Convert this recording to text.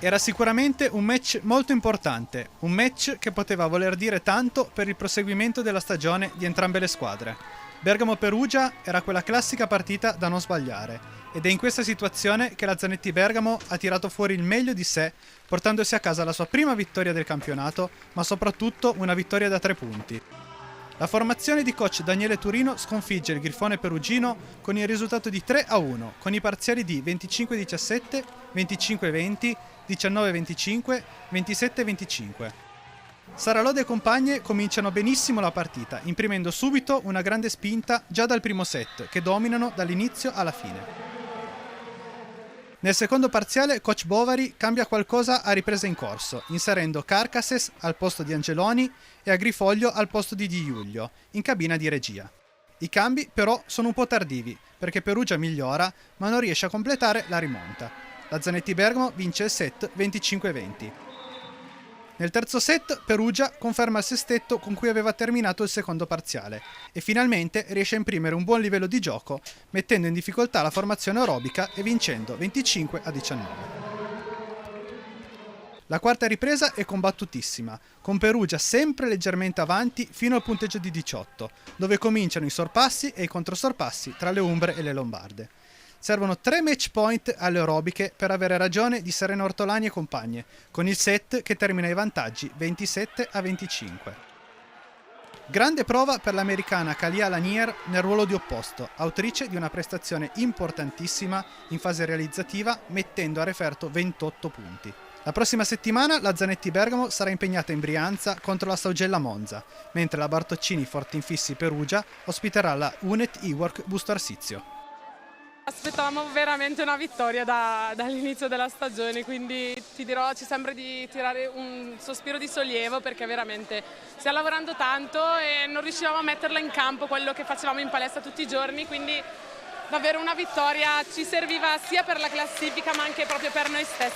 Era sicuramente un match molto importante, un match che poteva voler dire tanto per il proseguimento della stagione di entrambe le squadre. Bergamo-Perugia era quella classica partita da non sbagliare ed è in questa situazione che la Zanetti Bergamo ha tirato fuori il meglio di sé, portandosi a casa la sua prima vittoria del campionato, ma soprattutto una vittoria da 3 punti. La formazione di coach Daniele Turino sconfigge il Grifone perugino con il risultato di 3-1, con i parziali di 25-17, 25-20, 19-25, 27-25. Sara Lode e compagne cominciano benissimo la partita, imprimendo subito una grande spinta già dal primo set, che dominano dall'inizio alla fine. Nel secondo parziale, coach Bovari cambia qualcosa a ripresa in corso, inserendo Carcasses al posto di Angeloni e Agrifoglio al posto di Di Giulio, in cabina di regia. I cambi però sono un po' tardivi, perché Perugia migliora, ma non riesce a completare la rimonta. La Zanetti Bergamo vince il set 25-20. Nel terzo set Perugia conferma il sestetto con cui aveva terminato il secondo parziale e finalmente riesce a imprimere un buon livello di gioco, mettendo in difficoltà la formazione aerobica e vincendo 25-19. La quarta ripresa è combattutissima, con Perugia sempre leggermente avanti fino al punteggio di 18, dove cominciano i sorpassi e i controsorpassi tra le umbre e le lombarde. Servono 3 match point alle aerobiche per avere ragione di Serena Ortolani e compagne, con il set che termina ai vantaggi 27-25. Grande prova per l'americana Kalia Lanier nel ruolo di opposto, autrice di una prestazione importantissima in fase realizzativa, mettendo a referto 28 punti. La prossima settimana la Zanetti Bergamo sarà impegnata in Brianza contro la Saugella Monza, mentre la Bartoccini Fortinfissi Perugia ospiterà la Unet Iwork Busto Arsizio. Aspettavamo veramente una vittoria dall'inizio della stagione, quindi ti dirò, ci sembra di tirare un sospiro di sollievo perché veramente stiamo lavorando tanto e non riuscivamo a metterla in campo quello che facevamo in palestra tutti i giorni, quindi davvero una vittoria ci serviva sia per la classifica ma anche proprio per noi stessi.